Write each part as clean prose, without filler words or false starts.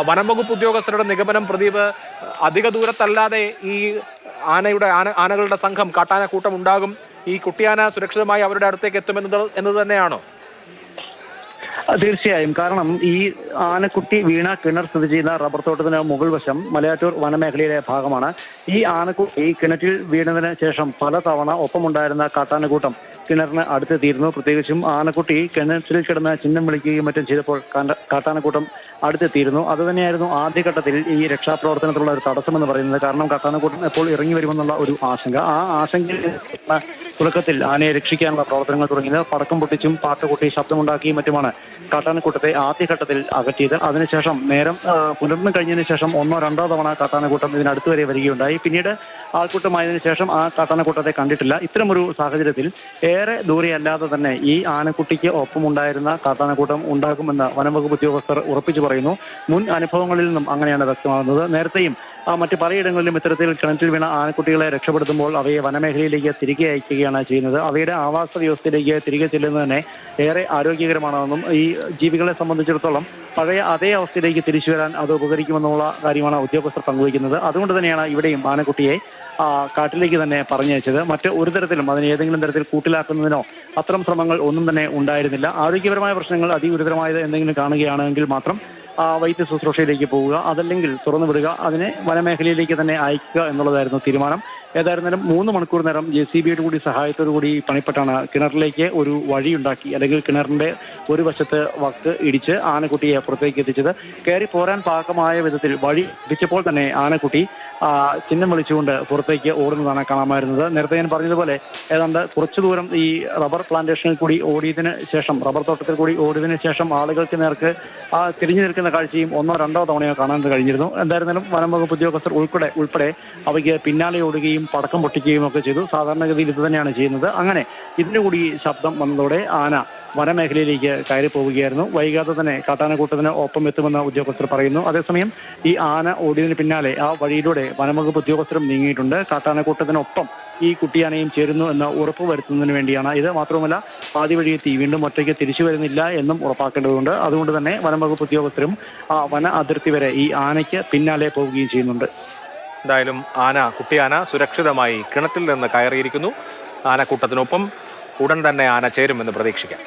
വനം വകുപ്പ് ഉദ്യോഗസ്ഥരുടെ നിഗമനം പ്രദീപ്, അധിക ദൂരത്തല്ലാതെ ഈ ആനകളുടെ സംഘം കാട്ടാനക്കൂട്ടം ഉണ്ടാകും, ഈ കുട്ടിയാന സുരക്ഷിതമായി അവരുടെ അടുത്തേക്ക് എത്തുമെന്നത് തന്നെയാണോ? തീർച്ചയായും. കാരണം ഈ ആനക്കുട്ടി വീണ കിണർ സ്ഥിതി ചെയ്യുന്ന റബ്ബർ തോട്ടത്തിന് മുകൾ വശം മലയാറ്റൂർ വനമേഖലയിലെ ഭാഗമാണ്. ഈ ആനക്കുട്ടി കിണറ്റിൽ വീണതിന് ശേഷം പലതവണ ഒപ്പമുണ്ടായിരുന്ന കാട്ടാനക്കൂട്ടം കിണറിന് അടുത്തെത്തിയിരുന്നു. പ്രത്യേകിച്ചും ആനക്കുട്ടി കിണറ്റിൽ കിടന്ന് ചിഹ്നം വിളിക്കുകയും മറ്റും ചെയ്തപ്പോൾ കാട്ടാനക്കൂട്ടം അടുത്തെത്തിയിരുന്നു. അതുതന്നെയായിരുന്നു ആദ്യഘട്ടത്തിൽ ഈ രക്ഷാപ്രവർത്തനത്തിലുള്ള ഒരു തടസ്സമെന്ന് പറയുന്നത്. കാരണം കാട്ടാനക്കൂട്ടം എപ്പോൾ ഇറങ്ങി വരുമെന്നുള്ള ഒരു ആശങ്ക, ആ ആശങ്കയിൽ തുടക്കത്തിൽ ആനയെ രക്ഷിക്കാനുള്ള പ്രവർത്തനങ്ങൾ തുടങ്ങിയത്. പടക്കം പൊട്ടിച്ചും പാട്ടുകൊട്ടി ശബ്ദമുണ്ടാക്കിയും മറ്റുമാണ് കാട്ടാനക്കൂട്ടത്തെ ആദ്യഘട്ടത്തിൽ അകറ്റിയത്. അതിനുശേഷം നേരം പുലർന്നു കഴിഞ്ഞതിന് ശേഷം ഒന്നോ രണ്ടോ തവണ കാട്ടാനക്കൂട്ടം ഇതിനടുത്ത് വരെ വരികയുണ്ടായി. പിന്നീട് ആൾക്കൂട്ടമായതിനു ശേഷം ആ കാട്ടാനക്കൂട്ടത്തെ കണ്ടിട്ടില്ല. ഇത്തരമൊരു സാഹചര്യത്തിൽ ഏറെ ദൂരെയല്ലാതെ തന്നെ ഈ ആനക്കുട്ടിക്ക് ഒപ്പമുണ്ടായിരുന്ന കാട്ടാനക്കൂട്ടം ഉണ്ടാകുമെന്ന് വനംവകുപ്പ് ഉദ്യോഗസ്ഥർ ഉറപ്പിച്ചു പറയുന്നു. മുൻ അനുഭവങ്ങളിൽ നിന്നും അങ്ങനെയാണ് വ്യക്തമാകുന്നത്. നേരത്തെയും മറ്റ് പലയിടങ്ങളിലും ഇത്തരത്തിൽ കിണറ്റിൽ വീണ ആനക്കുട്ടികളെ രക്ഷപ്പെടുത്തുമ്പോൾ അവയെ വനമേഖലയിലേക്ക് തിരികെ അയക്കുകയാണ് ചെയ്യുന്നത്. അവയുടെ ആവാസ വ്യവസ്ഥയിലേക്ക് തിരികെ ചെല്ലുന്നത് തന്നെ ഏറെ ആരോഗ്യകരമാണെന്നും ഈ ജീവികളെ സംബന്ധിച്ചിടത്തോളം പഴയ അതേ അവസ്ഥയിലേക്ക് തിരിച്ചു വരാൻ അത് ഉപകരിക്കുമെന്നുള്ള കാര്യമാണ് ഉദ്യോഗസ്ഥർ പങ്കുവയ്ക്കുന്നത്. അതുകൊണ്ട് തന്നെയാണ് ഇവിടെയും ആനക്കുട്ടിയെ കാട്ടിലേക്ക് തന്നെ പറഞ്ഞയച്ചത്. മറ്റ് ഒരു തരത്തിലും അതിന് ഏതെങ്കിലും തരത്തിൽ കൂട്ടിലാക്കുന്നതിനോ അത്തരം ശ്രമങ്ങൾ ഒന്നും തന്നെ ഉണ്ടായിരുന്നില്ല. ആരോഗ്യപരമായ പ്രശ്നങ്ങൾ അതിഗുരുതരമായത് എന്തെങ്കിലും കാണുകയാണെങ്കിൽ മാത്രം വൈദ്യ ശുശ്രൂഷയിലേക്ക് പോവുക, അതല്ലെങ്കിൽ തുറന്നു വിടുക, അതിനെ വനമേഖലയിലേക്ക് തന്നെ അയക്കുക എന്നുള്ളതായിരുന്നു തീരുമാനം. ഏതായിരുന്നാലും 3 മണിക്കൂർ നേരം JCBയുടെ കൂടി സഹായത്തോടു കൂടി പണിപ്പെട്ടാണ് കിണറിലേക്ക് ഒരു വഴിയുണ്ടാക്കി, അല്ലെങ്കിൽ കിണറിന്റെ ഒരു വശത്ത് വക്ക് ഇടിച്ച് ആനക്കുട്ടിയെ പുറത്തേക്ക് എത്തിച്ചത്. കയറി പോരാൻ പാകമായ വിധത്തിൽ വഴി ഇടിച്ചപ്പോൾ തന്നെ ആനക്കുട്ടി ചിഹ്നം വിളിച്ചുകൊണ്ട് പുറത്തേക്ക് ഓടുന്നതാണ് കാണാമായിരുന്നത്. നേരത്തെ ഞാൻ പറഞ്ഞതുപോലെ ഏതാണ്ട് കുറച്ചു ദൂരം ഈ റബ്ബർ പ്ലാന്റേഷനിൽ കൂടി ഓടിയതിന് ശേഷം, റബ്ബർ തോട്ടത്തിൽ കൂടി ഓടിയതിനു ശേഷം ആളുകൾക്ക് നേർക്ക് തിരിഞ്ഞു നിൽക്കുന്ന കാഴ്ചയും ഒന്നോ രണ്ടോ തവണയോ കാണാൻ കഴിഞ്ഞിരുന്നു. എന്തായിരുന്നാലും വനം വകുപ്പ് ഉദ്യോഗസ്ഥർ ഉൾപ്പെടെ അവയ്ക്ക് പിന്നാലെ ഓടുകയും പടക്കം പൊട്ടിക്കുകയും ഒക്കെ ചെയ്തു. സാധാരണഗതിയിൽ ഇത് തന്നെയാണ് ചെയ്യുന്നത്. അങ്ങനെ ഇതിന്റെ കൂടി ശബ്ദം വന്നതോടെ ആന വനമേഖലയിലേക്ക് കയറി പോവുകയായിരുന്നു. വൈകാതെ തന്നെ കാട്ടാനക്കൂട്ടത്തിന് ഒപ്പം എത്തുമെന്ന് ഉദ്യോഗസ്ഥർ പറയുന്നു. അതേസമയം ഈ ആന ഓടിയതിന് പിന്നാലെ ആ വഴിയിലൂടെ വനംവകുപ്പ് ഉദ്യോഗസ്ഥരും നീങ്ങിയിട്ടുണ്ട്. കാട്ടാനക്കൂട്ടത്തിനൊപ്പം ഈ കുട്ടിയാനയും ചേരുന്നു എന്ന് ഉറപ്പുവരുത്തുന്നതിന് വേണ്ടിയാണ് ഇത്. മാത്രവുമല്ല പാതി വഴിയെത്തി വീണ്ടും ഒറ്റയ്ക്ക് തിരിച്ചു വരുന്നില്ല എന്നും ഉറപ്പാക്കേണ്ടതുണ്ട്. അതുകൊണ്ട് തന്നെ വനംവകുപ്പ് ഉദ്യോഗസ്ഥരും വന അതിർത്തി വരെ ഈ ആനയ്ക്ക് പിന്നാലെ പോവുകയും ചെയ്യുന്നുണ്ട്. എന്തായാലും കുട്ടിയാന സുരക്ഷിതമായി കിണറ്റിൽ നിന്ന് കയറിയിരിക്കുന്നു. ആനക്കൂട്ടത്തിനൊപ്പം ഉടൻ തന്നെ ആന ചേരുമെന്ന് പ്രതീക്ഷിക്കാം.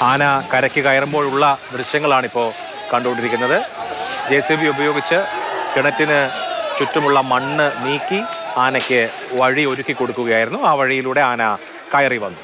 ആന കരയ്ക്ക് കയറുമ്പോഴുള്ള ദൃശ്യങ്ങളാണിപ്പോൾ കണ്ടുകൊണ്ടിരിക്കുന്നത്. JCB ഉപയോഗിച്ച് കിണറ്റിന് ചുറ്റുമുള്ള മണ്ണ് നീക്കി ആനയ്ക്ക് വഴി ഒരുക്കി കൊടുക്കുകയായിരുന്നു. ആ വഴിയിലൂടെ ആന കയറി വന്നു.